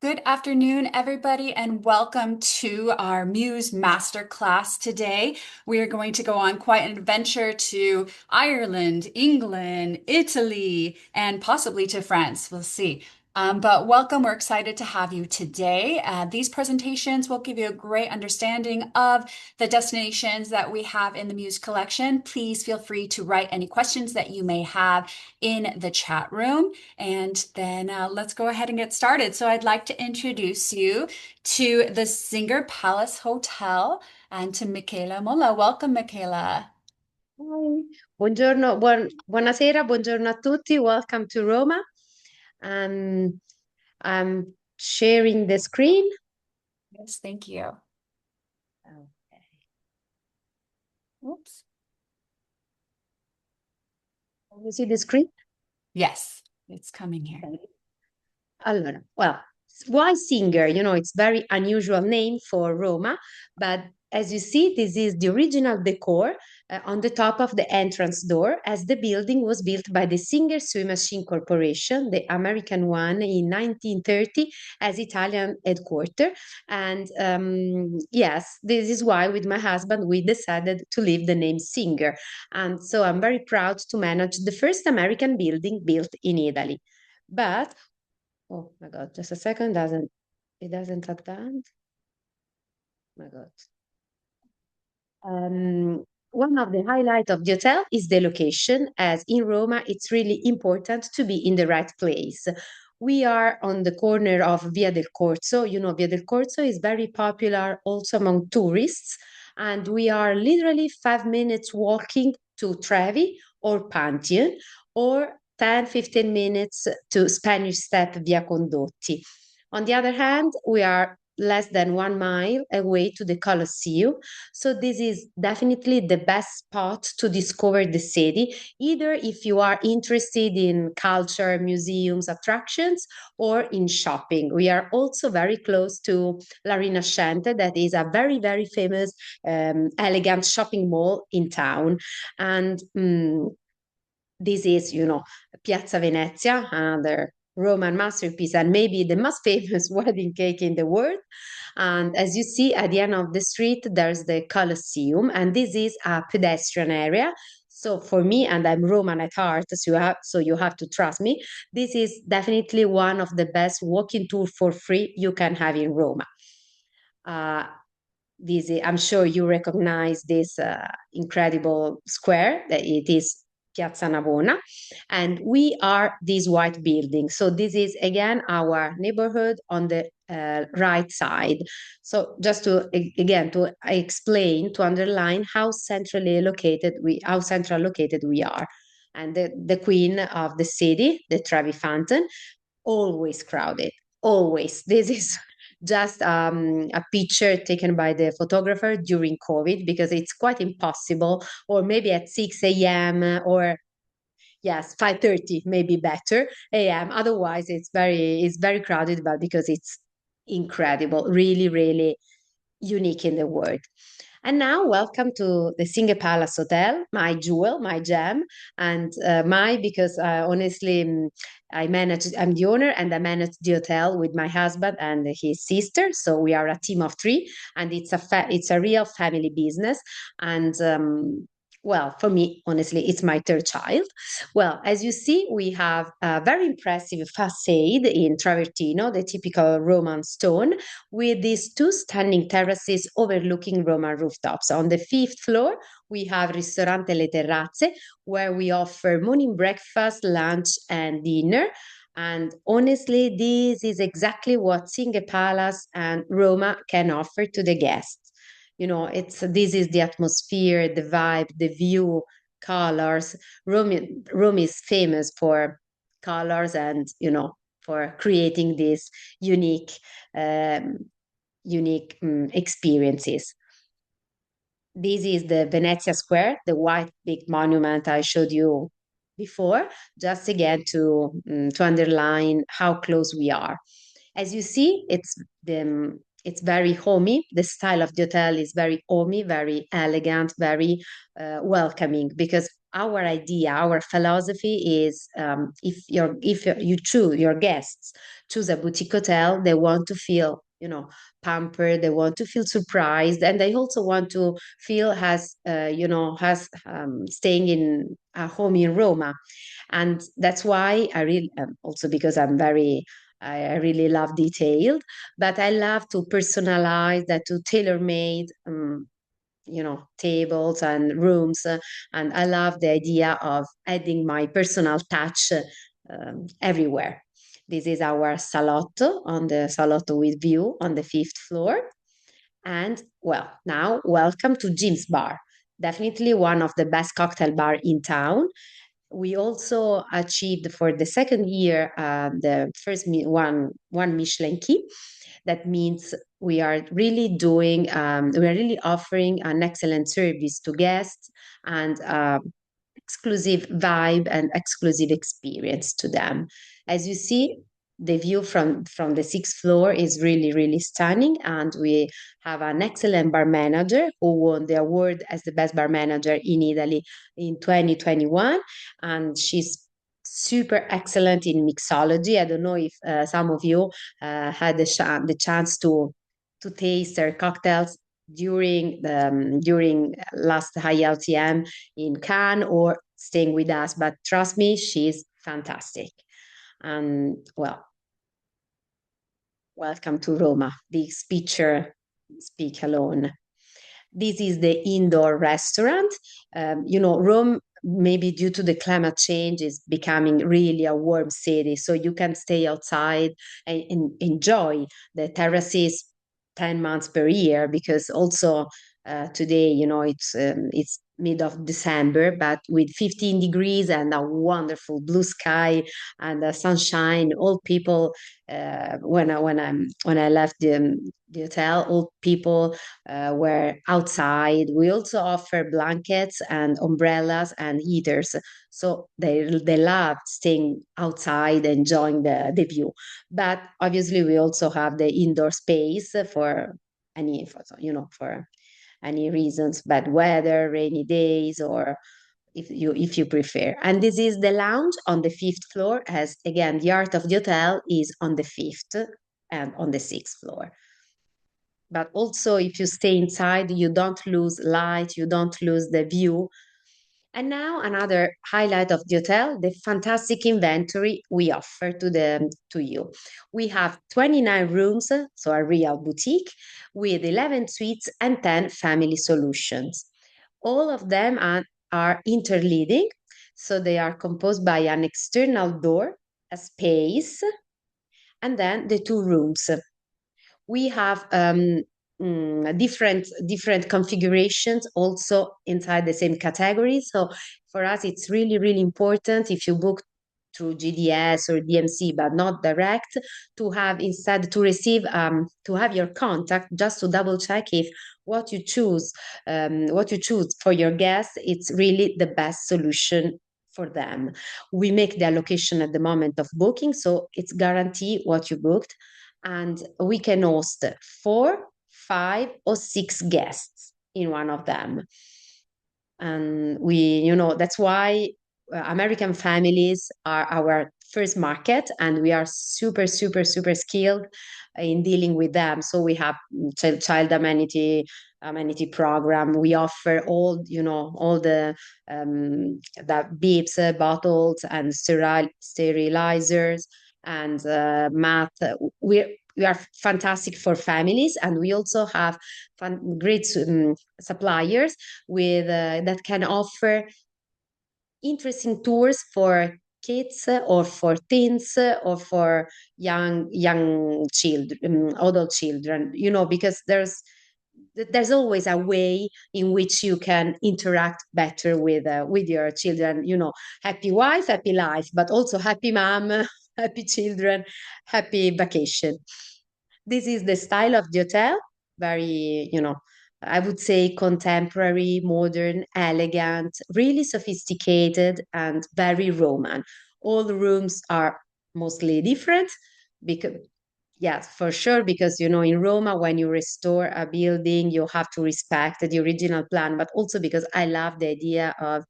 Good afternoon, everybody, and welcome to our Muse Masterclass today. We are going to go on quite an adventure to Ireland, England, Italy, and possibly to France. We'll see. But welcome. We're excited to have you today. These presentations will give you a great understanding of the destinations that we have in the Muse collection. Please feel free to write any questions that you may have in the chat room. And then let's go ahead and get started. So I'd like to introduce you to the Singer Palace Hotel and to Michaela Molla. Welcome, Michaela. Hi. Buongiorno, buonasera, buongiorno a tutti. Welcome to Roma. I'm sharing the screen. Yes, thank you. Okay. Oops. Can you see the screen? Yes, it's coming here. Okay. Allora, well, why Singer? It's very unusual name for Roma, but as you see, this is the original decor on the top of the entrance door, as the building was built by the Singer Sewing Machine Corporation, the American one, in 1930 as Italian headquarter. And yes, this is why with my husband we decided to leave the name Singer. And so I'm very proud to manage the first American building built in Italy. But oh my God, just a second, it doesn't advance. My God. One of the highlights of the hotel is the location, as in Roma, it's really important to be in the right place. We are on the corner of Via del Corso. Via del Corso is very popular also among tourists, and we are literally 5 minutes walking to Trevi or Pantheon, or 10, 15 minutes to Spanish Step via Condotti. On the other hand, we are less than 1 mile away to the Colosseum. So this is definitely the best spot to discover the city, either if you are interested in culture, museums, attractions, or in shopping. We are also very close to La Rinascente, that is a very, very famous, elegant shopping mall in town. And this is, Piazza Venezia, another Roman masterpiece, and maybe the most famous wedding cake in the world. And as you see at the end of the street, there's the Colosseum, and this is a pedestrian area. So for me, and I'm Roman at heart, so you have to trust me. This is definitely one of the best walking tour for free you can have in Roma. Uh, I'm sure you recognize this incredible square that it is Piazza Navona, and we are this white building. So this is again our neighborhood on the right side. So just again to explain, to underline how central located we are, and the queen of the city, the Trevi Fountain, always crowded. Always. This is just a picture taken by the photographer during COVID, because it's quite impossible, or maybe at 6 a.m. or yes, 5:30, maybe better a.m. Otherwise, it's very crowded, but because it's incredible, really, really unique in the world. And now, welcome to the Singer Palace Hotel, my jewel, my gem, and because honestly, I'm the owner, and I manage the hotel with my husband and his sister. So we are a team of three, and it's a real family business. And well, for me, honestly, it's my third child. Well, as you see, we have a very impressive facade in travertino, the typical Roman stone, with these two stunning terraces overlooking Roman rooftops. On the fifth floor, we have Ristorante Le Terrazze, where we offer morning breakfast, lunch, and dinner. And honestly, this is exactly what Singer Palace and Roma can offer to the guests. This is the atmosphere, the vibe, the view, colors. Rome is famous for colors, and for creating these unique um, experiences. This is the Venezia Square, the white big monument I showed you before, just again to underline how close we are. As you see, it's very homey. The style of the hotel is very homey, very elegant, very welcoming, because our idea, our philosophy is, if you choose your guests choose a boutique hotel, they want to feel, pampered. They want to feel surprised, and they also want to feel has staying in a home in Roma. And that's why I really, also because I really love detailed, but I love to personalize that, to tailor made, tables and rooms. And I love the idea of adding my personal touch everywhere. This is our salotto, on the salotto with view on the fifth floor. And well, now welcome to Jim's Bar. Definitely one of the best cocktail bar in town. We also achieved for the second year the first one Michelin key. That means we are really offering an excellent service to guests, and exclusive vibe and exclusive experience to them. As you see, the view from the sixth floor is really, really stunning. And we have an excellent bar manager who won the award as the best bar manager in Italy in 2021. And she's super excellent in mixology. I don't know if some of you had the chance to taste her cocktails during last high LTM in Cannes or staying with us. But trust me, she's fantastic. And well, welcome to Roma. This picture speak alone. This is the indoor restaurant. Rome, maybe due to the climate change, is becoming really a warm city. So you can stay outside and enjoy the terraces 10 months per year, because also today, it's mid of December, but with 15 degrees and a wonderful blue sky and sunshine, all people, when I left the hotel, all people were outside. We also offer blankets and umbrellas and heaters. So they love staying outside, enjoying the view. But obviously, we also have the indoor space for any reasons, bad weather, rainy days, or if you prefer. And this is the lounge on the fifth floor, as again the art of the hotel is on the fifth and on the sixth floor. But also, if you stay inside, you don't lose light, you don't lose the view. And now another highlight of the hotel, the fantastic inventory we offer to you. We have 29 rooms, so a real boutique, with 11 suites and 10 family solutions. All of them are interleading, so they are composed by an external door, a space, and then the two rooms. We have different configurations also inside the same category. So for us, it's really, really important, if you book through GDS or DMC, but not direct, to have instead to receive to have your contact, just to double check if what you choose for your guests, it's really the best solution for them. We make the allocation at the moment of booking, so it's guarantee what you booked, and we can host 4, 5, or 6 guests in one of them. And that's why American families are our first market, and we are super, super, super skilled in dealing with them. So we have child amenity program. We offer all the beeps, bottles, and sterilizers, and math. We are fantastic for families, and we also have great suppliers with that can offer interesting tours for kids or for teens or for young children, adult children. Because there's always a way in which you can interact better with your children. Happy wife, happy life, but also happy mom, happy children, happy vacation. This is the style of the hotel. Very, I would say contemporary, modern, elegant, really sophisticated, and very Roman. All the rooms are mostly different because, yes, for sure, because in Roma, when you restore a building, you have to respect the original plan, but also because I love the idea of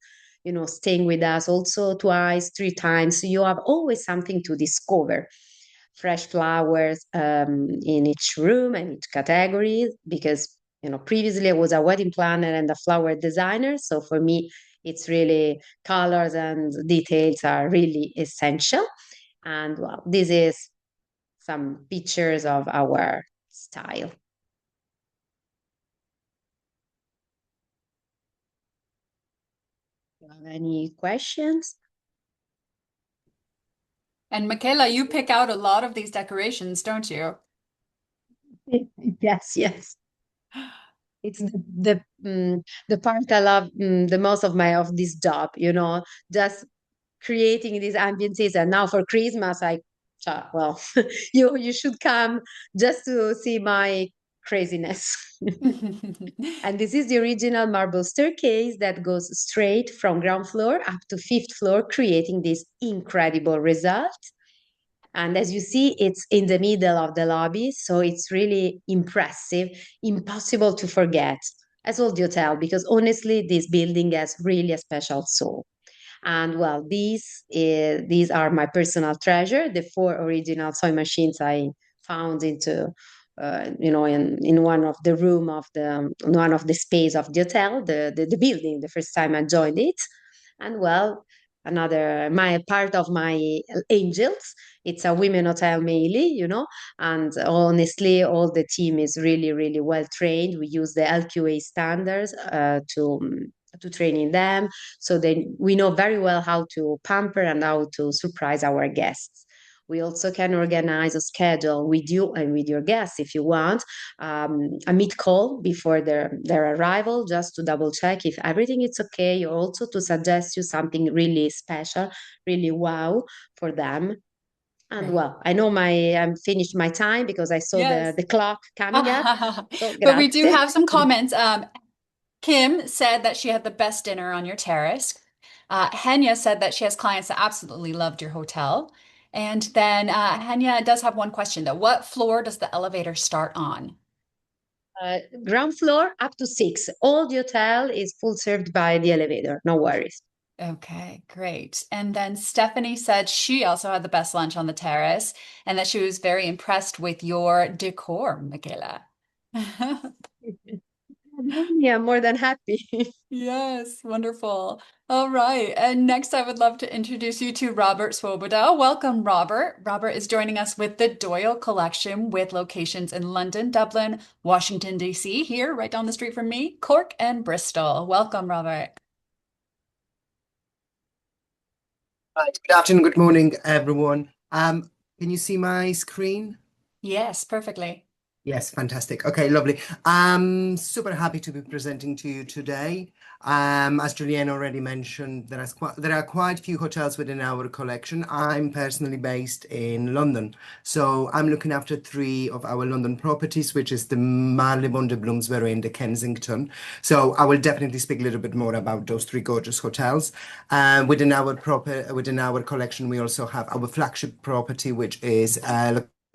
staying with us also twice, three times. So you have always something to discover. Fresh flowers in each room and each category, because previously I was a wedding planner and a flower designer. So for me, it's really colors and details are really essential. And well, this is some pictures of our style. You have any questions? And Michaela, you pick out a lot of these decorations, don't you? Yes, yes. It's the part I love the most of this job, just creating these ambiences. And now for Christmas, well, you should come just to see my craziness. And this is the original marble staircase that goes straight from ground floor up to fifth floor, creating this incredible result. And as you see, it's in the middle of the lobby, so it's really impressive, impossible to forget, as old hotel, because honestly, this building has really a special soul. And well, these are my personal treasure, the four original soy machines I found into in one of the room of the one of the space of the hotel, the building, the first time I joined it. And well, another my part of my angels, it's a women hotel mainly, and honestly all the team is really really well trained. We use the LQA standards to training them, so then we know very well how to pamper and how to surprise our guests. We also can organize a schedule with you and with your guests if you want, a meet call before their arrival, just to double check if everything is okay, or also to suggest you something really special, really wow for them. And Great. well, I know I'm finished my time because I saw the, Yes. the clock coming up. So But we do grazie. have some comments. Kim said that she had the best dinner on your terrace. Henya said that she has clients that absolutely loved your hotel. And then Henya does have one question though. What floor does the elevator start on? Uh, Ground floor up to six. All the hotel is full served by the elevator. No worries. Okay, great. And then Stephanie said she also had the best lunch on the terrace and that she was very impressed with your decor, Michaela. Yeah, more than happy. Yes, wonderful. All right. And next, I would love to introduce you to Robert Swoboda. Welcome, Robert. Robert is joining us with the Doyle collection with locations in London, Dublin, Washington, D.C., here right down the street from me, Cork, and Bristol. Welcome, Robert. Right, good afternoon, good morning, everyone. Can you see my screen? Yes, perfectly. Yes, fantastic. Okay, lovely. I'm super happy to be presenting to you today. As Julianne already mentioned, there are quite a few hotels within our collection. I'm personally based in London, so I'm looking after three of our London properties, which is the Marylebone, the Bloomsbury, and the Kensington. So I will definitely speak a little bit more about those three gorgeous hotels. Within our collection, we also have our flagship property, which is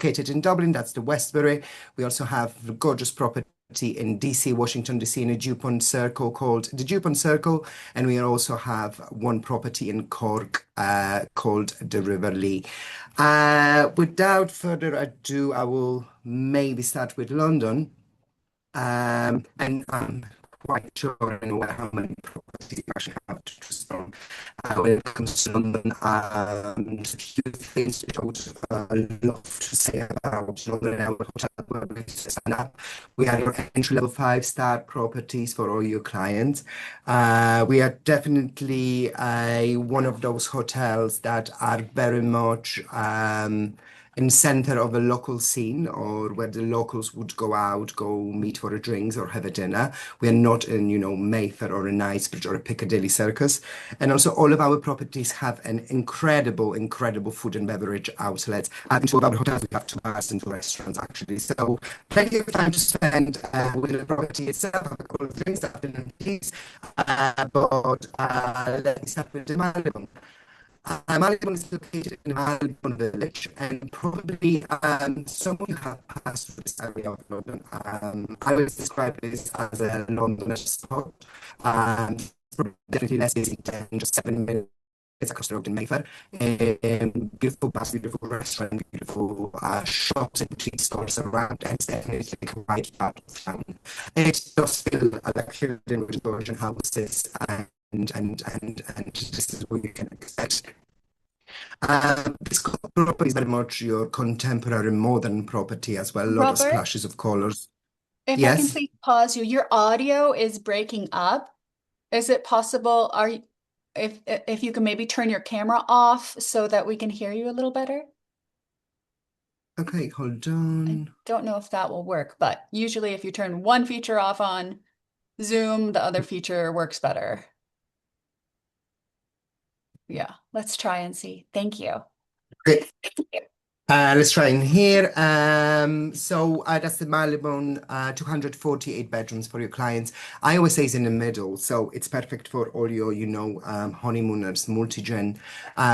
located in Dublin. That's the Westbury. We also have a gorgeous property in DC, Washington, DC, in a DuPont Circle called the DuPont Circle. And we also have one property in Cork called the River Lee. Without further ado, I will maybe start with London. And I'm quite sure I know how many properties you actually have to choose from. When it comes to London, there's a few things which I would love to say about London and our hotel where we stand up. We are your entry-level five-star properties for all your clients. We are definitely one of those hotels that are very much in center of a local scene, or where the locals would go out, go meet for a drinks or have a dinner. We are not in, Mayfair or a Knightsbridge or a Piccadilly Circus. And also all of our properties have an incredible food and beverage outlets. In two of our hotels, we have two bars and two restaurants actually. So plenty of time to spend with the property itself, have a couple of drinks, afternoon teas. But let me start with the Marylebone. Malibon is located in Malibon village, and probably some of you have passed through this area of London. I always describe this as a Londonish spot. definitely less busy than just 7 minutes across the road in Mayfair. Beautiful bars, beautiful restaurant, beautiful shops and street stores around, and it's definitely a quiet part of town. And it does feel like hidden with Georgian houses, and this is what you can expect. This property is very much your contemporary modern property as well, a lot of Robert, splashes of colors. if I can Yes? please pause you, your audio is breaking up. Is it possible, if you can maybe turn your camera off so that we can hear you a little better? Okay, hold I on. don't know if that will work, but usually if you turn one feature off on Zoom, the other feature works better. Yeah, let's try and see. Thank you. Okay. Let's try in here. That's the Marylebone, 248 bedrooms for your clients. I always say it's in the middle, so it's perfect for all your, honeymooners, multi-gen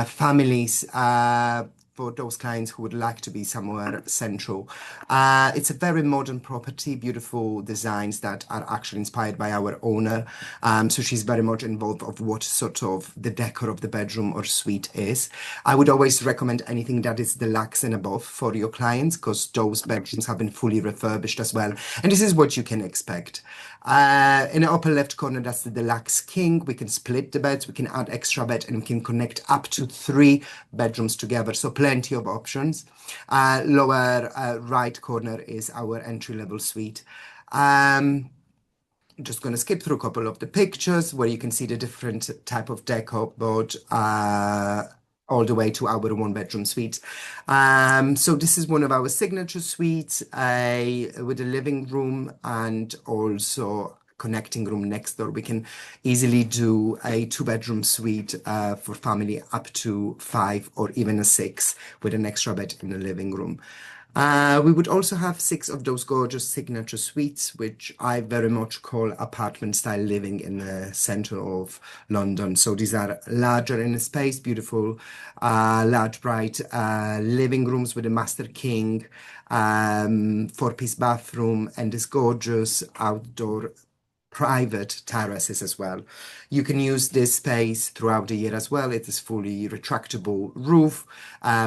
families, for those clients who would like to be somewhere central. It's a very modern property, beautiful designs that are actually inspired by our owner. So she's very much involved of what sort of the decor of the bedroom or suite is. I would always recommend anything that is deluxe and above for your clients because those bedrooms have been fully refurbished as well. And this is what you can expect. In the upper left corner, that's the deluxe king. We can split the beds, we can add extra bed, and we can connect up to 3 bedrooms together. So plenty of options. Lower right corner is our entry-level suite. I'm just going to skip through a couple of the pictures where you can see the different type of decor, but all the way to our 1 bedroom suite. So this is one of our signature suites, with a living room and also connecting room next door. We can easily do a 2 bedroom suite for family up to 5 or even a 6 with an extra bed in the living room. We would also have 6 of those gorgeous signature suites, which I very much call apartment style living in the center of London. So these are larger in space, beautiful, large, bright living rooms with a master king, 4-piece bathroom, and this gorgeous outdoor private terraces as well. You can use this space throughout the year as well. It is fully retractable roof.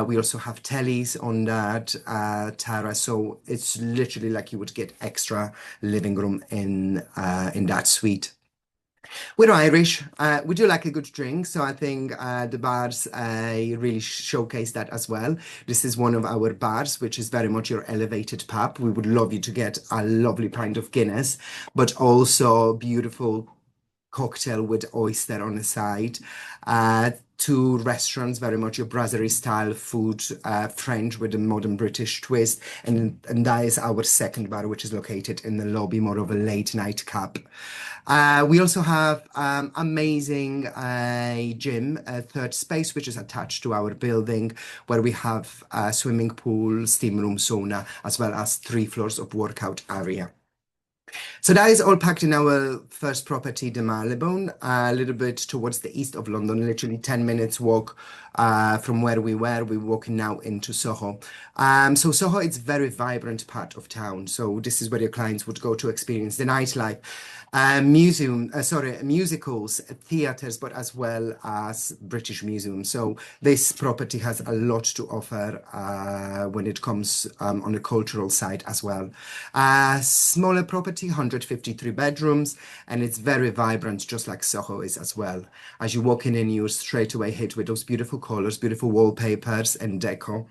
We also have tellies on that terrace, so it's literally like you would get extra living room in that suite. We're Irish. We do like a good drink, so I think the bars really showcase that as well. This is one of our bars, which is very much your elevated pub. We would love you to get a lovely pint of Guinness, but also beautiful cocktail with oyster on the side. 2 restaurants, very much your brasserie style food, French with a modern British twist, and that is our second bar, which is located in the lobby, more of a late night club. We also have amazing gym, a third space, which is attached to our building, where we have a swimming pool, steam room, sauna, as well as 3 floors of workout area. So that is all packed in our first property, the Marylebone, a little bit towards the east of London, literally 10 minutes walk from where we were. We're walking now into Soho. So Soho is a very vibrant part of town. So this is where your clients would go to experience the nightlife, musicals, theatres, but as well as British Museum. So this property has a lot to offer when it comes on the cultural side as well. Smaller property, 153 bedrooms, and it's very vibrant, just like Soho is as well. As you walk in, you're straight away hit with those beautiful colors, beautiful wallpapers and deco.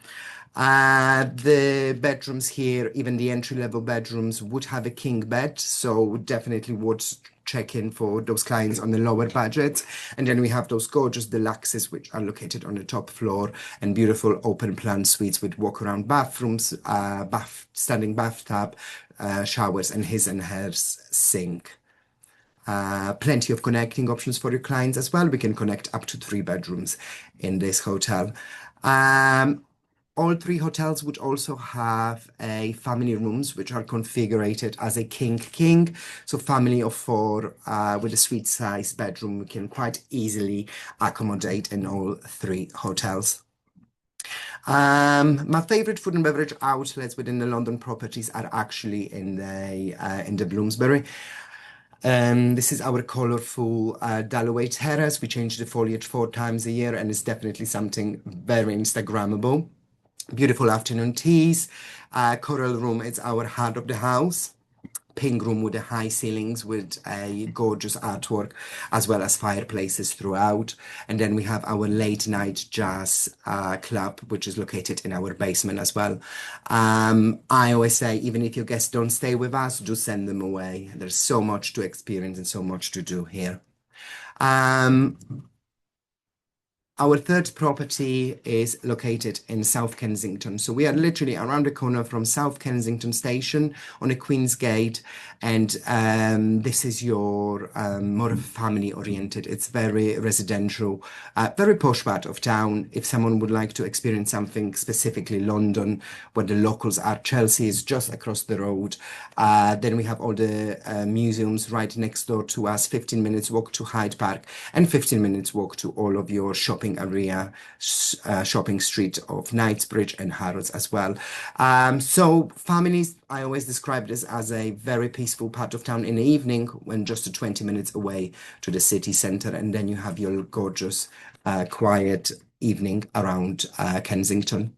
The bedrooms here, even the entry-level bedrooms, would have a king bed, so definitely would check in for those clients on the lower budget. And then we have those gorgeous deluxes, which are located on the top floor, and beautiful open plan suites with walk-around bathrooms, standing bathtub, showers, and his and hers sink. Plenty of connecting options for your clients as well. We can connect up to 3 bedrooms in this hotel. All 3 hotels would also have a family rooms, which are configured as a king. So family of 4 with a suite size bedroom, we can quite easily accommodate in all 3 hotels. My favorite food and beverage outlets within the London properties are actually in the Bloomsbury. This is our colorful Dalloway terrace. We change the foliage 4 times a year, and it's definitely something very Instagrammable. Beautiful afternoon teas. Coral room is our heart of the house. Pink room with the high ceilings with a gorgeous artwork as well as fireplaces throughout. And then we have our late night jazz club, which is located in our basement as well. I always say, even if your guests don't stay with us, just send them away. There's so much to experience and so much to do here. Um, our third property is located in South Kensington. So we are literally around the corner from South Kensington Station on a Queen's Gate. And this is your more family oriented. It's very residential, very posh part of town. If someone would like to experience something specifically London, where the locals are, Chelsea is just across the road. Then we have all the museums right next door to us, 15 minutes walk to Hyde Park and 15 minutes walk to all of your shopping area, shopping street of Knightsbridge and Harrods as well. So families, I always describe this as a very peaceful part of town in the evening when just 20 minutes away to the city centre, and then you have your gorgeous, quiet evening around Kensington.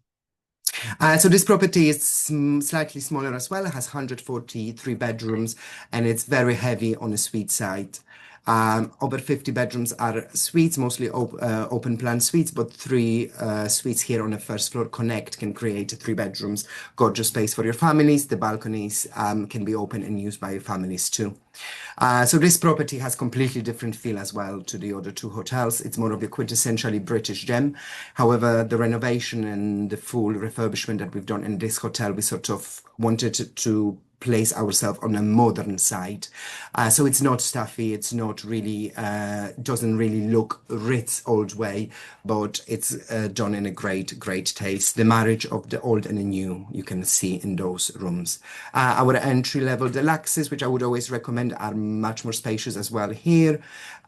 So this property is slightly smaller as well. It has 143 bedrooms and it's very heavy on the suite side. Over 50 bedrooms are suites, mostly open plan suites, but 3 suites here on the first floor can create 3 bedrooms. Gorgeous space for your families. The balconies can be open and used by your families too. So this property has completely different feel as well to the other 2 hotels. It's more of a quintessentially British gem. However, the renovation and the full refurbishment that we've done in this hotel, we sort of wanted to place ourselves on a modern side. So it's not stuffy, it's not really, doesn't really look Ritz old way, but it's done in a great taste. The marriage of the old and the new, you can see in those rooms. Our entry-level deluxes, which I would always recommend, are much more spacious as well here.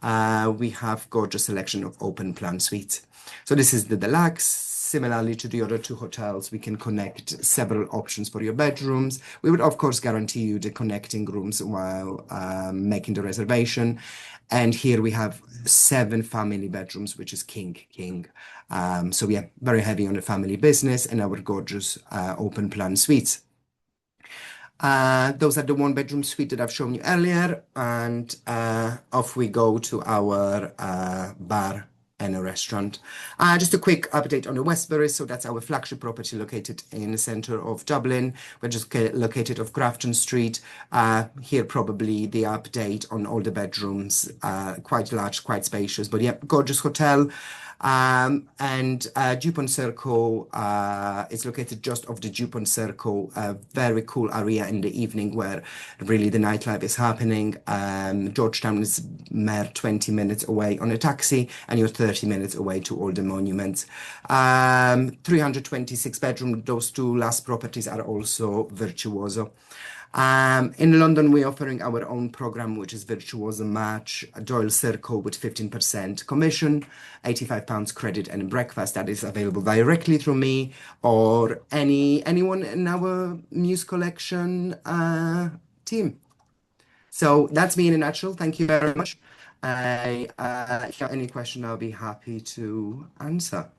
We have gorgeous selection of open plan suites. So this is the deluxe. Similarly to the other 2 hotels, we can connect several options for your bedrooms. We would, of course, guarantee you the connecting rooms while making the reservation. And here we have 7 family bedrooms, which is king. So we are very heavy on the family business and our gorgeous open plan suites. Those are the 1 bedroom suite that I've shown you earlier. And off we go to our bar and a restaurant. Just a quick update on the Westbury. So that's our flagship property located in the center of Dublin. We're just located off Grafton Street. Here probably the update on all the bedrooms, quite large, quite spacious, but yeah, gorgeous hotel. And Dupont Circle is located just off the Dupont Circle, a very cool area in the evening where really the nightlife is happening. Georgetown is mere 20 minutes away on a taxi, and you're 30 minutes away to all the monuments. 326 bedroom, those 2 last properties are also Virtuoso. In London, we're offering our own program, which is Virtuoso Match, Doyle Circle with 15% commission, £85 credit and breakfast that is available directly through me or anyone in our Muse collection team. So that's me in a nutshell. Thank you very much. If you have any question, I'll be happy to answer.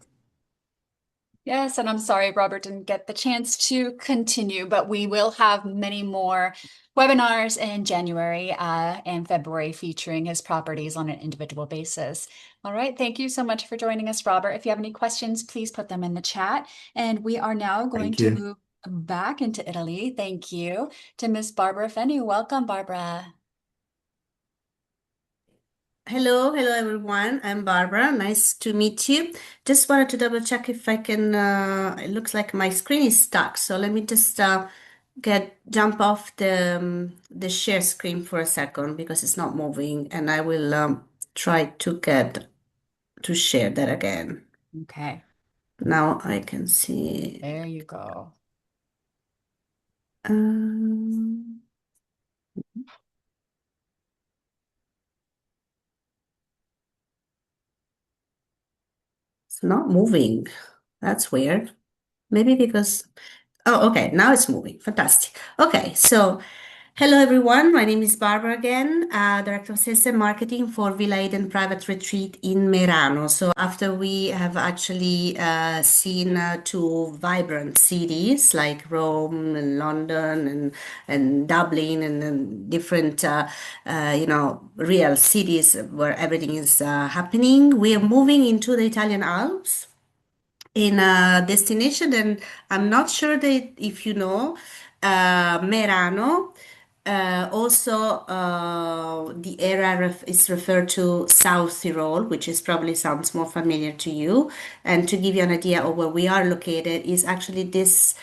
Yes, and I'm sorry Robert didn't get the chance to continue, but we will have many more webinars in January and February featuring his properties on an individual basis. All right, thank you so much for joining us, Robert. If you have any questions, please put them in the chat. And we are now going to move back into Italy. Thank you to Miss Barbara Fenny. Welcome, Barbara. Hello everyone. I'm Barbara. Nice to meet you. Just wanted to double check if I can. It looks like my screen is stuck, so let me just jump off the share screen for a second because it's not moving, and I will try to get to share that again. Okay. Now I can see. There you go. It's not moving. That's weird. Maybe because, oh, okay, now it's moving. Fantastic. Okay, so Hello, everyone. My name is Barbara again, Director of Sales and Marketing for Villa Eden Private Retreat in Merano. So, after we have actually seen two vibrant cities like Rome and London and Dublin and different, real cities where everything is happening, we are moving into the Italian Alps in a destination, and I'm not sure that if you know, Merano. Also, the area is referred to South Tyrol, which is probably sounds more familiar to you. And to give you an idea of where we are located, is actually this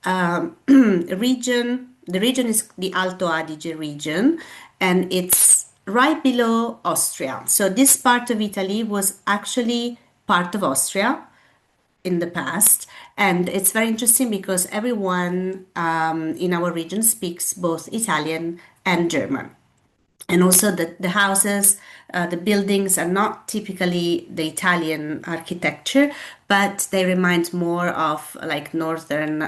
region. The region is the Alto Adige region, and it's right below Austria. So this part of Italy was actually part of Austria in the past. And it's very interesting because everyone in our region speaks both Italian and German. And also the houses, the buildings are not typically the Italian architecture, but they remind more of like Northern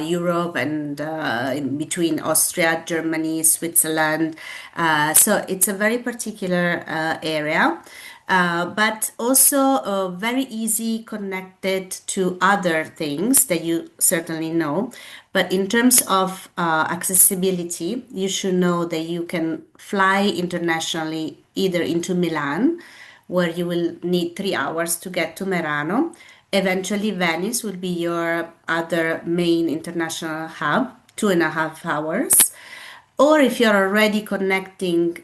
Europe and in between Austria, Germany, Switzerland. So it's a very particular area. But also very easy connected to other things that you certainly know. But in terms of accessibility, you should know that you can fly internationally either into Milan, where you will need 3 hours to get to Merano. Eventually, Venice will be your other main international hub, 2.5 hours. Or if you're already connecting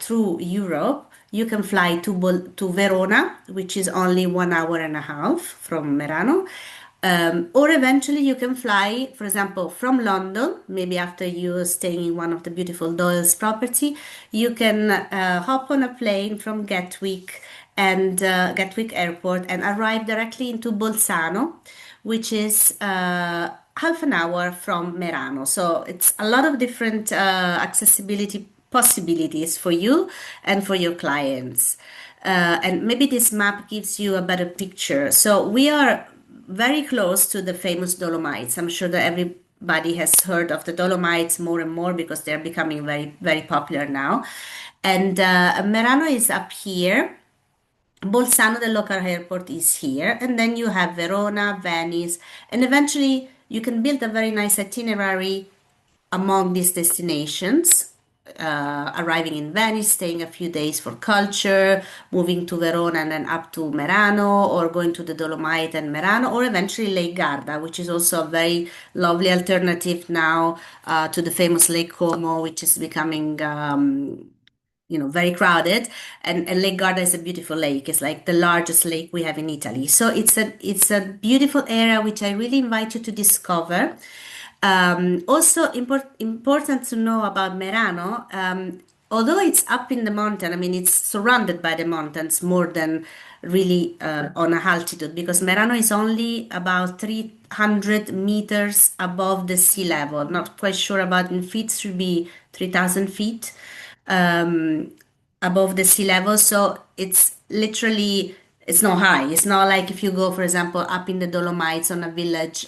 through Europe, you can fly to Verona, which is only 1 hour and a half from Merano. Or eventually you can fly, for example, from London, maybe after you're staying in one of the beautiful Doyle's property, you can hop on a plane from Gatwick and Gatwick Airport and arrive directly into Bolzano, which is half an hour from Merano. So it's a lot of different accessibility possibilities for you and for your clients. And maybe this map gives you a better picture. So we are very close to the famous Dolomites. I'm sure that everybody has heard of the Dolomites more and more because they're becoming very, very popular now. And Merano is up here. Bolzano, the local airport, is here, and then you have Verona, Venice, and eventually you can build a very nice itinerary among these destinations. Arriving in Venice, staying a few days for culture, moving to Verona and then up to Merano, or going to the Dolomite and Merano, or eventually Lake Garda, which is also a very lovely alternative now to the famous Lake Como, which is becoming very crowded. And Lake Garda is a beautiful lake. It's like the largest lake we have in Italy. So it's a beautiful area which I really invite you to discover. Also important to know about Merano, although it's up in the mountain, I mean, it's surrounded by the mountains more than really on a altitude, because Merano is only about 300 meters above the sea level. Not quite sure about in feet, should be 3,000 feet above the sea level. So it's literally, it's not high. It's not like if you go, for example, up in the Dolomites on a village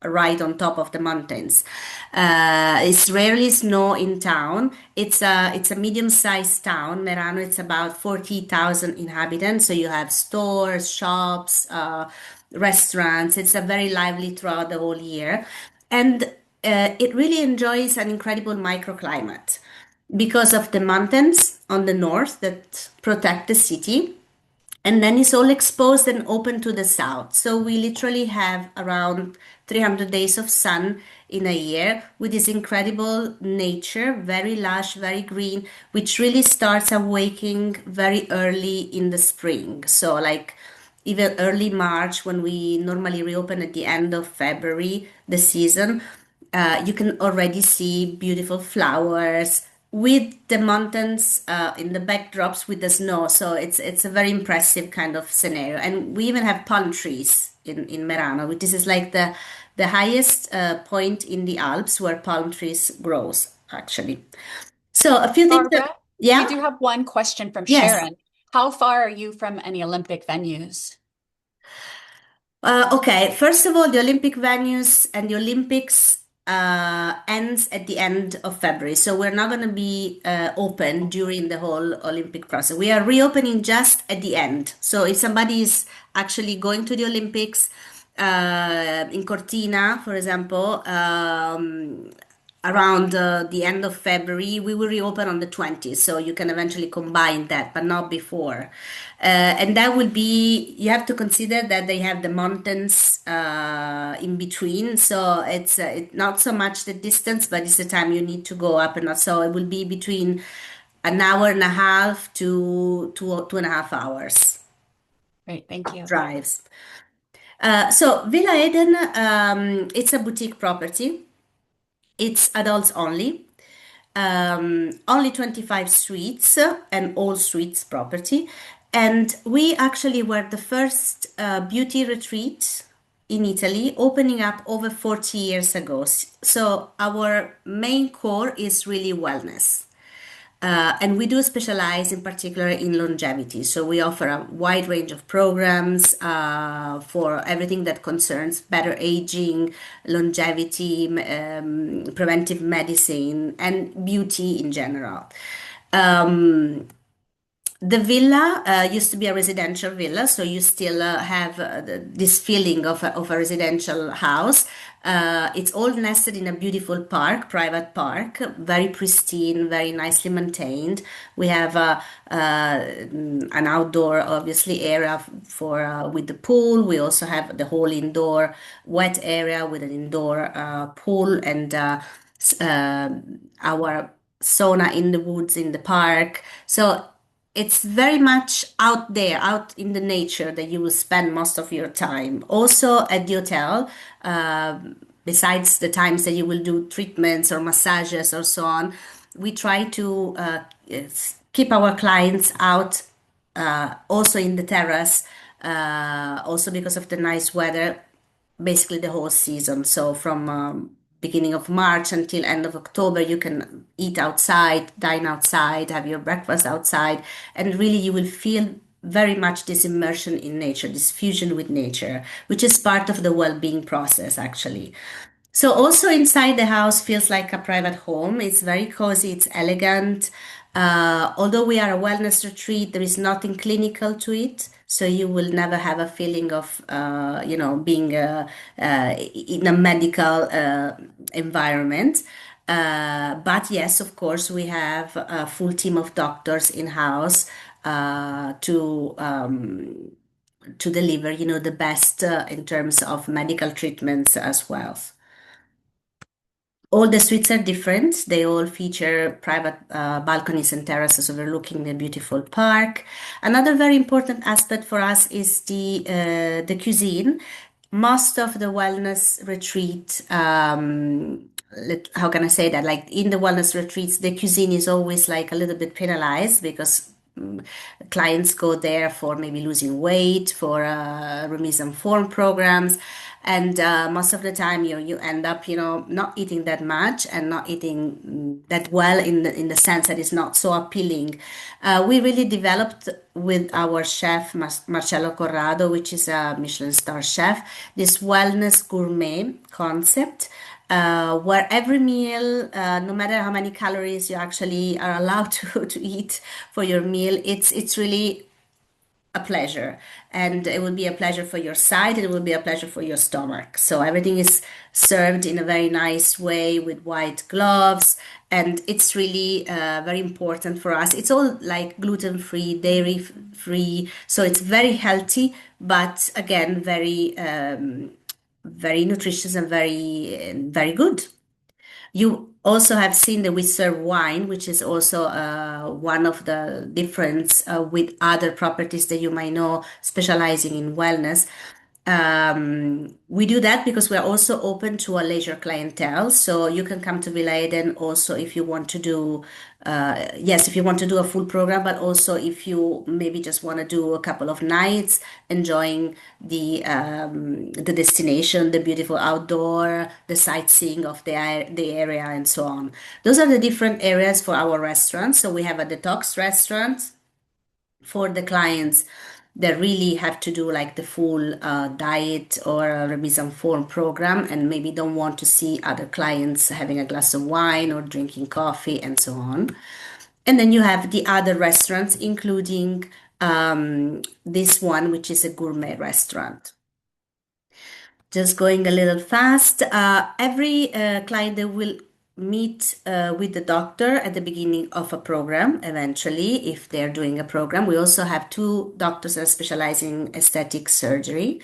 right on top of the mountains. It's rarely snow in town. It's a medium-sized town. Merano, it's about 40,000 inhabitants. So you have stores, shops, restaurants. It's a very lively throughout the whole year. And it really enjoys an incredible microclimate because of the mountains on the north that protect the city. And then it's all exposed and open to the south. So we literally have around 300 days of sun in a year with this incredible nature, very lush, very green, which really starts awaking very early in the spring. So like even early March, when we normally reopen at the end of February, the season, you can already see beautiful flowers with the mountains in the backdrops with the snow. So it's a very impressive kind of scenario. And we even have palm trees in Merano, which is like the highest point in the Alps where palm trees grows, actually. So a few things that, Barbara, we yeah, do have one question from yes. Sharon. How far are you from any Olympic venues? Okay, first of all, the Olympic venues and the Olympics ends at the end of February. So we're not going to be open during the whole Olympic process. We are reopening just at the end. So if somebody is actually going to the Olympics in Cortina, for example, around the end of February, we will reopen on the 20th. So you can eventually combine that, but not before. And that will be, you have to consider that they have the mountains in between. So it's not so much the distance, but it's the time you need to go up and up. So it will be between an hour and a half to 2.5 hours Great, thank you. drives. So Villa Eden, it's a boutique property. It's adults only. Only 25 suites and all suites property. And we actually were the first beauty retreat in Italy, opening up over 40 years ago. So our main core is really wellness. And we do specialize in particular in longevity. So we offer a wide range of programs for everything that concerns better aging, longevity, preventive medicine, and beauty in general. The villa used to be a residential villa, so you still have this feeling of a residential house. It's all nested in a beautiful park, private park, very pristine, very nicely maintained. We have an outdoor, obviously, area for with the pool. We also have the whole indoor wet area with an indoor pool and our sauna in the woods in the park. So it's very much out there, out in the nature that you will spend most of your time. Also at the hotel, besides the times that you will do treatments or massages or so on, we try to keep our clients out also in the terrace, also because of the nice weather, basically the whole season. So from beginning of March until end of October, you can eat outside, dine outside, have your breakfast outside, and really you will feel very much this immersion in nature, this fusion with nature, which is part of the well-being process actually. So also inside the house feels like a private home. It's very cozy, it's elegant. Although we are a wellness retreat, there is nothing clinical to it. So you will never have a feeling of, being in a medical environment. But yes, of course, we have a full team of doctors in-house to deliver, the best in terms of medical treatments as well. All the suites are different. They all feature private balconies and terraces overlooking the beautiful park. Another very important aspect for us is the cuisine. Most of the wellness retreat, how can I say that? Like in the wellness retreats, the cuisine is always like a little bit penalized because clients go there for maybe losing weight, for remise en forme programs, and most of the time you end up not eating that much and not eating that well in the sense that it's not so appealing. We really developed with our chef Marcello Corrado, which is a Michelin star chef, this wellness gourmet concept where every meal, no matter how many calories you actually are allowed to eat for your meal, it's really a pleasure. And it will be a pleasure for your side, it will be a pleasure for your stomach. So everything is served in a very nice way with white gloves. And it's really very important for us. It's all like gluten-free, dairy-free. So it's very healthy, but again, very nutritious and very good. You also have seen that we serve wine, which is also one of the difference with other properties that you might know specializing in wellness. We do that because we're also open to a leisure clientele. So you can come to Villa Eden also if you want to do, yes, if you want to do a full program, but also if you maybe just want to do a couple of nights enjoying the destination, the beautiful outdoor, the sightseeing of the area, and so on. Those are the different areas for our restaurants. So we have a detox restaurant for the clients that really have to do like the full diet or a remise en forme program and maybe don't want to see other clients having a glass of wine or drinking coffee and so on. And then you have the other restaurants, including this one, which is a gourmet restaurant. Just going a little fast. Every client that will meet with the doctor at the beginning of a program, eventually, if they're doing a program. We also have two doctors that specialize in aesthetic surgery.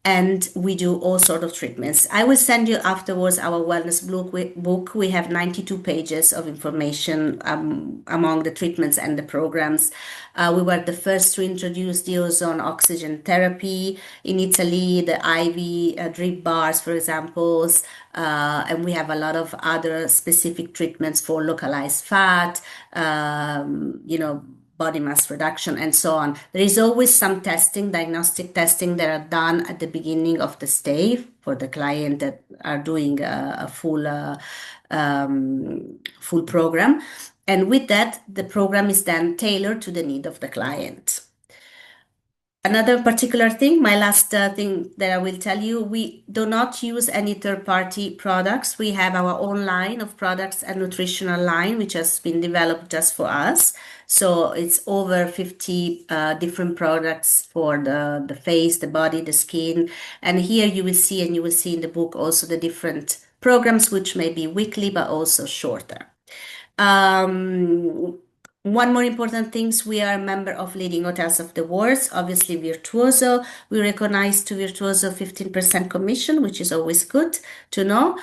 And we do all sort of treatments. I will send you afterwards our wellness book. We have 92 pages of information among the treatments and the programs. We were the first to introduce the ozone oxygen therapy in Italy, the IV drip bars, for example, and we have a lot of other specific treatments for localized fat, body mass reduction, and so on. There is always some testing, diagnostic testing that are done at the beginning of the stay for the client that are doing a full program. And with that, the program is then tailored to the need of the client. Another particular thing, my last thing that I will tell you, we do not use any third-party products. We have our own line of products and nutritional line, which has been developed just for us. So it's over 50 different products for the face, the body, the skin. And here you will see, and you will see in the book also the different programs, which may be weekly, but also shorter. One more important thing, we are a member of Leading Hotels of the World, obviously Virtuoso. We recognize to Virtuoso 15% commission, which is always good to know.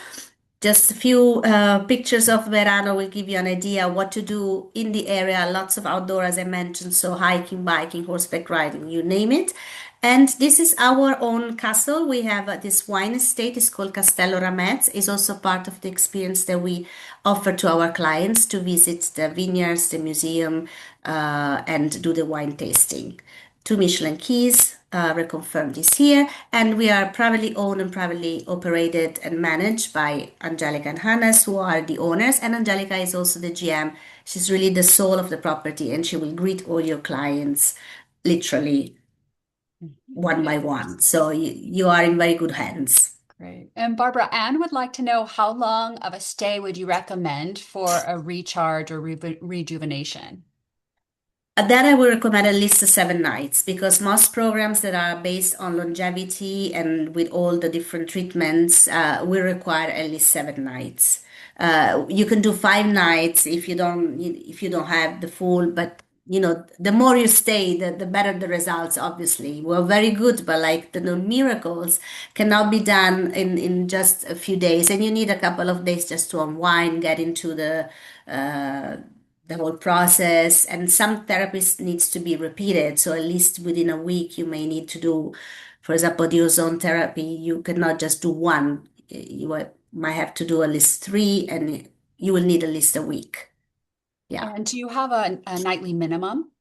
Just a few pictures of Verano will give you an idea what to do in the area. Lots of outdoor, as I mentioned, so hiking, biking, horseback riding, you name it. And this is our own castle. We have this wine estate. It's called Castello Ramez. It's also part of the experience that we offer to our clients to visit the vineyards, the museum, and do the wine tasting. 2 Michelin keys, reconfirmed this year, and we are privately owned and privately operated and managed by Angelica and Hannes, who are the owners. And Angelica is also the GM. She's really the soul of the property, and she will greet all your clients literally one by one. So you are in very good hands. Great. And Barbara, Anne would like to know how long of a stay would you recommend for a recharge or rejuvenation? That I would recommend at least 7 nights, because most programs that are based on longevity and with all the different treatments will require at least 7 nights. You can do 5 nights if you don't have the full, but the more you stay, the better the results, obviously. We're very good, but like the miracles cannot be done in just a few days. And you need a couple of days just to unwind, get into the whole process. And some therapies needs to be repeated. So at least within a week, you may need to do, for example, the ozone therapy. You cannot just do one. You might have to do at least 3, and you will need at least a week. Yeah. And do you have a nightly minimum?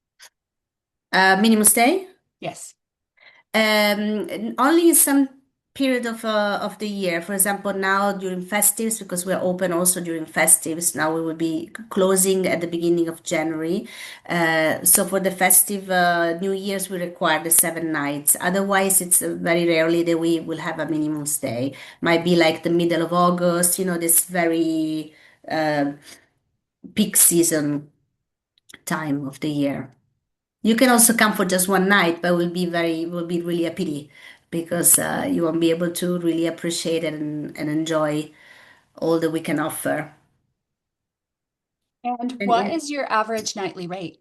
Minimum stay? Yes. Only in some period of the year. For example, now during festives, because we're open also during festives. Now we will be closing at the beginning of January. So for the festive New Year's, we require the 7 nights. Otherwise, it's very rarely that we will have a minimum stay. Might be like the middle of August, this very peak season time of the year. You can also come for just 1 night, but will be really a pity, because you won't be able to really appreciate it and enjoy all that we can offer. And what is your average nightly rate?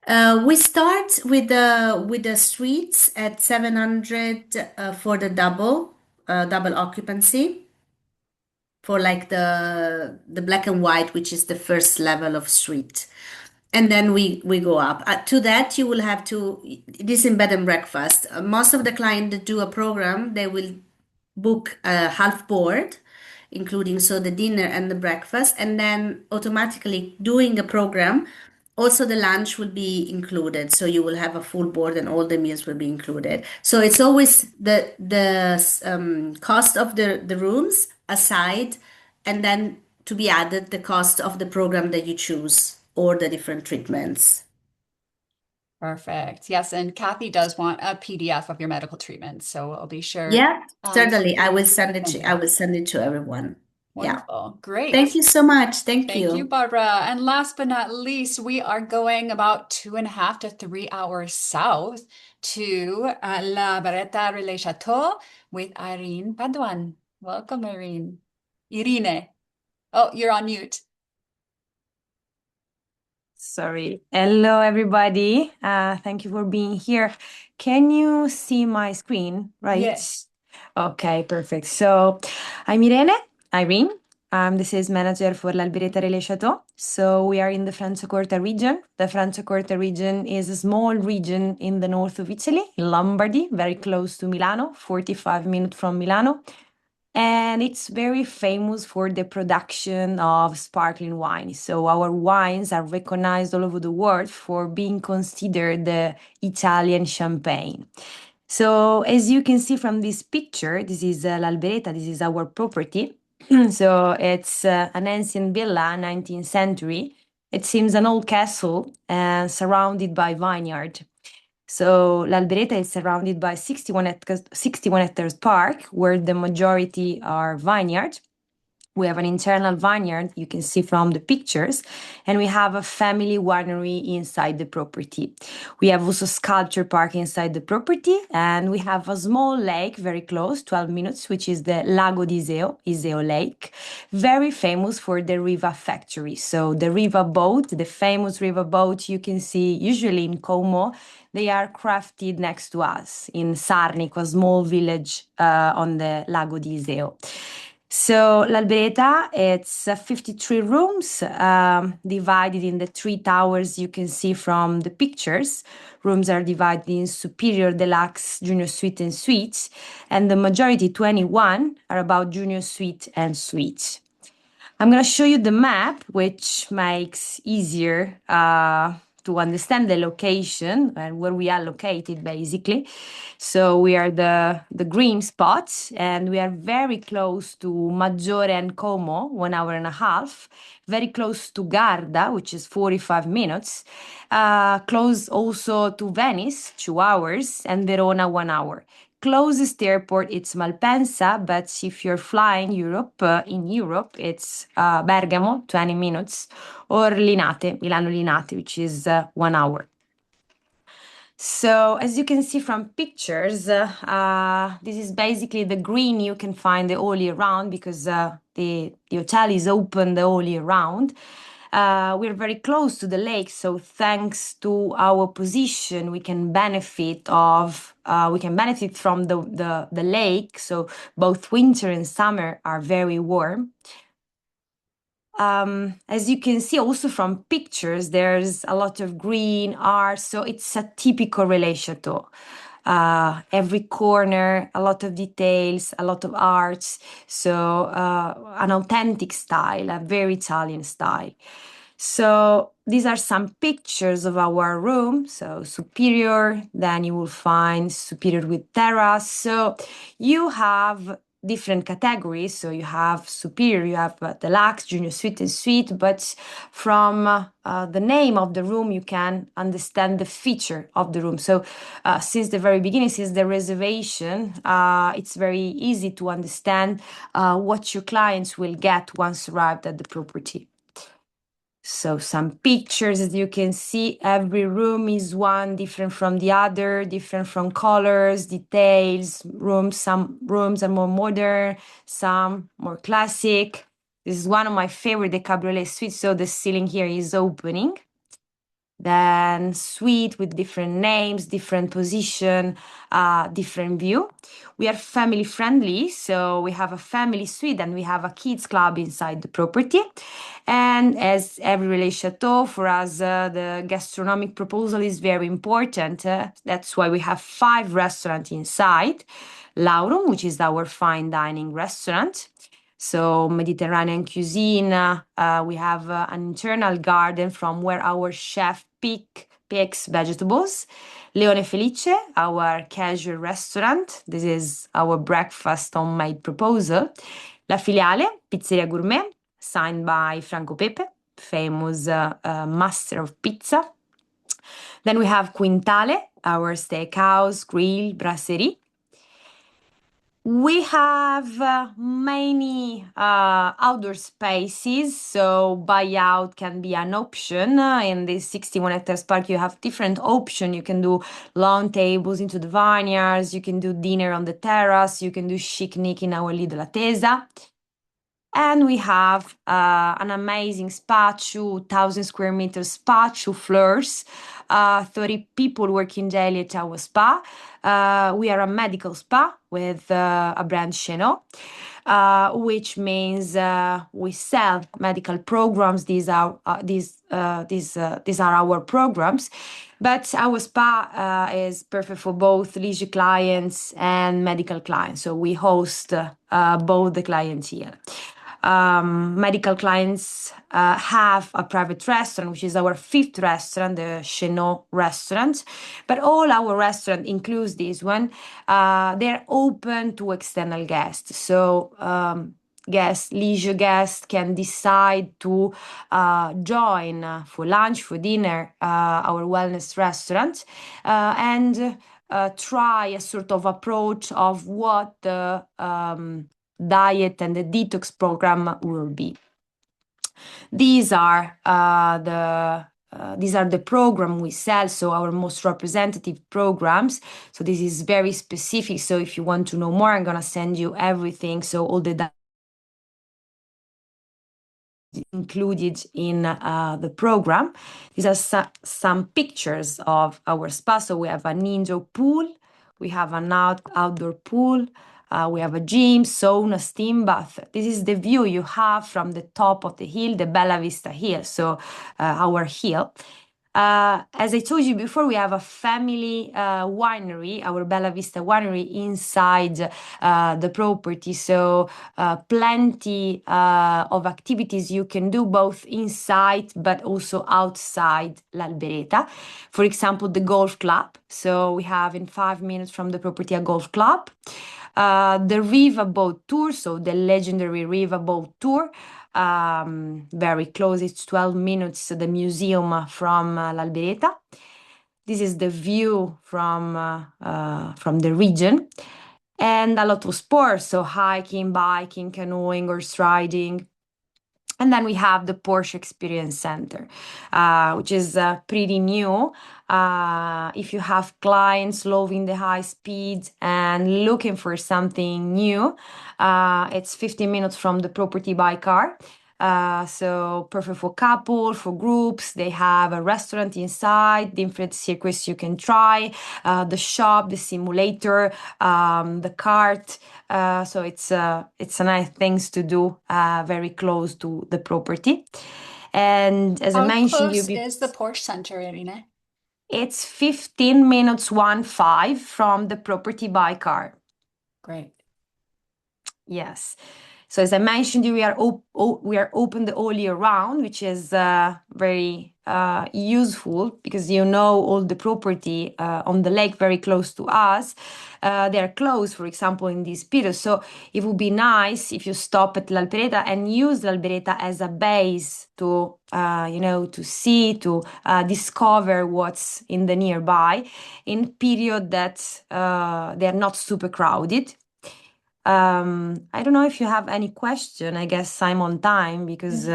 We start with the suites at 700 for the double occupancy, for like the black and white, which is the first level of suite. And then we go up. To that, you will have to, this in bed and breakfast. Most of the clients that do a program, they will book a half board, including so the dinner and the breakfast, and then automatically doing a program, also the lunch will be included. So you will have a full board and all the meals will be included. So it's always the cost of the rooms aside, and then to be added the cost of the program that you choose or the different treatments. Perfect. Yes, and Kathy does want a PDF of your medical treatment, so I'll be sure Yeah, certainly. I will send it send to I it. will send it to everyone. Yeah. Wonderful. Thank Great. you so much. Thank Thank you, you. Barbara. And last but not least, we are going about 2.5 to 3 hours south to La Barretta Relais Chateau with Irene Paduan. Welcome, Irene. Irene. Oh, you're on mute. Sorry. Hello, everybody. Thank you for being here. Can you see my screen, right? Yes. Okay, perfect. So I'm Irene. This is manager for l'Alberetta Relais Chateau. So we are in the Franciacorta region. The Franciacorta region is a small region in the north of Italy, in Lombardy, very close to Milano, 45 minutes from Milano. And it's very famous for the production of sparkling wine. So our wines are recognized all over the world for being considered the Italian champagne. So as you can see from this picture, this is l'Alberetta, this is our property. So it's an ancient villa, 19th century. It seems an old castle surrounded by vineyard. So l'Alberetta is surrounded by 61 hectares park, where the majority are vineyard. We have an internal vineyard, you can see from the pictures, and we have a family winery inside the property. We have also sculpture park inside the property, and we have a small lake very close, 12 minutes, which is the Lago di Iseo Lake, very famous for the Riva factory. So the Riva boat, the famous Riva boat you can see usually in Como, they are crafted next to us in Sarnico, a small village on the Lago di Iseo. So l'Alberetta, it's 53 rooms divided in the 3 towers you can see from the pictures. Rooms are divided in superior, deluxe, junior suite and suites, and the majority, 21, are about junior suite and suites. I'm going to show you the map, which makes easier to understand the location and where we are located, basically. So we are the green spots, and we are very close to Maggiore and Como, 1 hour and a half, very close to Garda, which is 45 minutes, close also to Venice, 2 hours, and Verona, 1 hour. Closest airport, it's Malpensa, but if you're flying in Europe, it's Bergamo, 20 minutes, or Linate, Milano Linate, which is 1 hour. So as you can see from pictures, this is basically the green you can find the all year round because the hotel is open the whole year round. We're very close to the lake, so thanks to our position, we can benefit from the lake. So both winter and summer are very warm. As you can see also from pictures, there's a lot of green art, so it's a typical Relais Chateau. Every corner, a lot of details, a lot of arts, so an authentic style, a very Italian style. So these are some pictures of our room. So superior, then you will find superior with terrace. So you have different categories. So you have superior, you have deluxe, junior suite and suite, but from the name of the room, you can understand the feature of the room. So since the very beginning, since the reservation, it's very easy to understand what your clients will get once arrived at the property. So some pictures, as you can see, every room is one different from the other, different from colors, details, rooms. Some rooms are more modern, some more classic. This is one of my favorite, the cabriolet suite. So the ceiling here is opening. Then suite with different names, different position, different view. We are family friendly, so we have a family suite and we have a kids club inside the property. And as every Relais Chateau, for us, the gastronomic proposal is very important. That's why we have 5 restaurants inside. Laurum, which is our fine dining restaurant. So Mediterranean cuisine, we have an internal garden from where our chef picks vegetables. Leone Felice, our casual restaurant. This is our breakfast homemade proposal. La Filiale, Pizzeria Gourmet, signed by Franco Pepe, famous master of pizza. Then we have Quintale, our steakhouse, grill, brasserie. We have many outdoor spaces, so buyout can be an option. In this 61 hectares park, you have different options. You can do lawn tables into the vineyards, you can do dinner on the terrace, you can do picnic in our little attesa. And we have an amazing spa, 2,000 square meters spa, 2 floors, 30 people working daily at our spa. We are a medical spa with a brand Chenot, which means we sell medical programs. These are our programs. But our spa is perfect for both leisure clients and medical clients. So we host both the clientele. Medical clients have a private restaurant, which is our 5th restaurant, the Chenot restaurant. But all our restaurant includes this one. They're open to external guests. So leisure guests can decide to join for lunch, for dinner, our wellness restaurant, and try a sort of approach of what the diet and the detox program will be. These are the program we sell, so our most representative programs. So this is very specific. So if you want to know more, I'm gonna send you everything. So all the included in the program. These are some pictures of our spa. So we have an indoor pool, we have an outdoor pool, we have a gym, sauna, steam bath. This is the view you have from the top of the hill, the Bella Vista Hill, so our hill. As I told you before, we have a family winery, our Bella Vista winery, inside the property. So plenty of activities you can do both inside but also outside l'Albereta. For example, the golf club. So we have in 5 minutes from the property a golf club. The Riva boat tour, so the legendary Riva boat tour. Very close, it's 12 minutes to the museum from l'Albereta. This is the view from the region. And a lot of sports, so hiking, biking, canoeing, horse riding. And then we have the Porsche Experience Center, which is pretty new. If you have clients loving the high speed and looking for something new, it's 15 minutes from the property by car. So perfect for couple, for groups. They have a restaurant inside, different circuits you can try, the shop, the simulator, the cart. So it's a nice things to do very close to the property. And as I How mentioned, close is the Porsche Center, Irina? it's 15 minutes, 1-5 from the property by car. Great. Yes. So as I mentioned, we are open the all year round, which is very useful because you know all the property on the lake very close to us. They are closed, for example, in this period. So it would be nice if you stop at l'Albereta and use l'Albereta as a base to to see, to discover what's in the nearby in period that they are not super crowded. I don't know if you have any question. I guess I'm on time because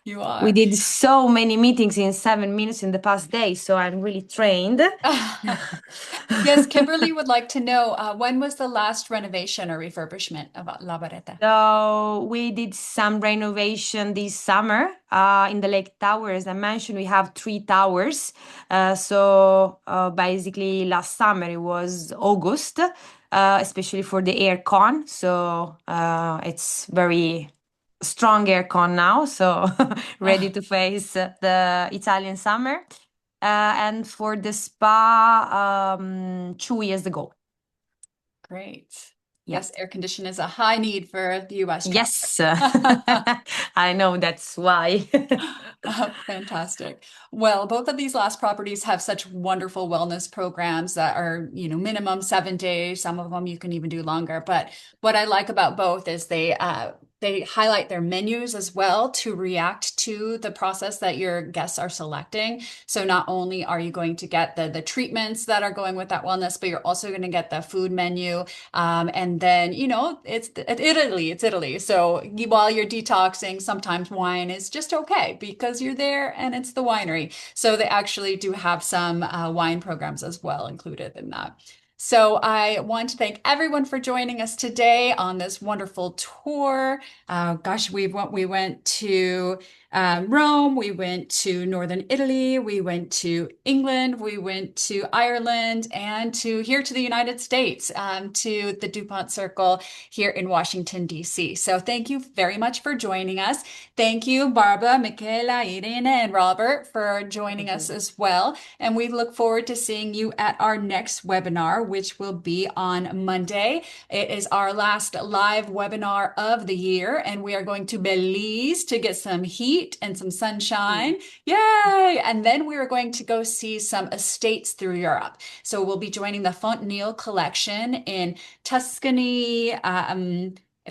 You are. we did so many meetings in 7 minutes in the past day, so I'm really trained. Yes, Kimberly would like to know when was the last renovation or refurbishment of La Barretta? So we did some renovation this summer in the Lake Tower. As I mentioned, we have 3 towers. So basically last summer it was August, especially for the air con. So it's very strong air con now, so ready to face the Italian summer. And for the spa, 2 years ago. Great. Yeah. Yes, air condition is a high need for the US traffic. Yes, I know that's why. Fantastic. Well, both of these last properties have such wonderful wellness programs that are, minimum 7 days. Some of them you can even do longer. But what I like about both is they they highlight their menus as well to react to the process that your guests are selecting. So not only are you going to get the treatments that are going with that wellness, but you're also going to get the food menu. And then, you know, it's Italy, it's Italy. So while you're detoxing, sometimes wine is just okay because you're there and it's the winery. So they actually do have some wine programs as well included in that. So I want to thank everyone for joining us today on this wonderful tour. Gosh, we went to Rome, we went to Northern Italy, we went to England, we went to Ireland, and to here to the United States, to the DuPont Circle here in Washington, D.C. So thank you very much for joining us. Thank you, Barbara, Michaela, Irene, and Robert for joining us as well. And we look forward to seeing you at our next webinar, which will be on Monday. It is our last live webinar of the year, and we are going to Belize to get some heat and some sunshine. Yay! And then we are going to go see some estates through Europe. So we'll be joining the Fontenille collection in Tuscany,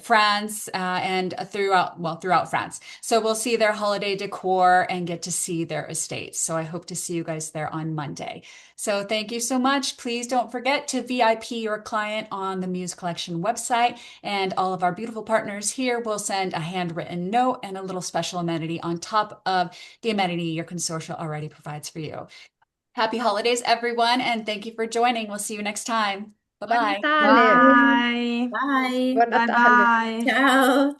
France, and throughout France. So we'll see their holiday decor and get to see their estates. So I hope to see you guys there on Monday. So thank you so much. Please don't forget to VIP your client on the Muse Collection website. And all of our beautiful partners here will send a handwritten note and a little special amenity on top of the amenity your consortium already provides for you. Happy holidays, everyone, and thank you for joining. We'll see you next time. Buon Bye-bye. Natale! Bye. Bye. Buon Bye Natale! bye. Ciao.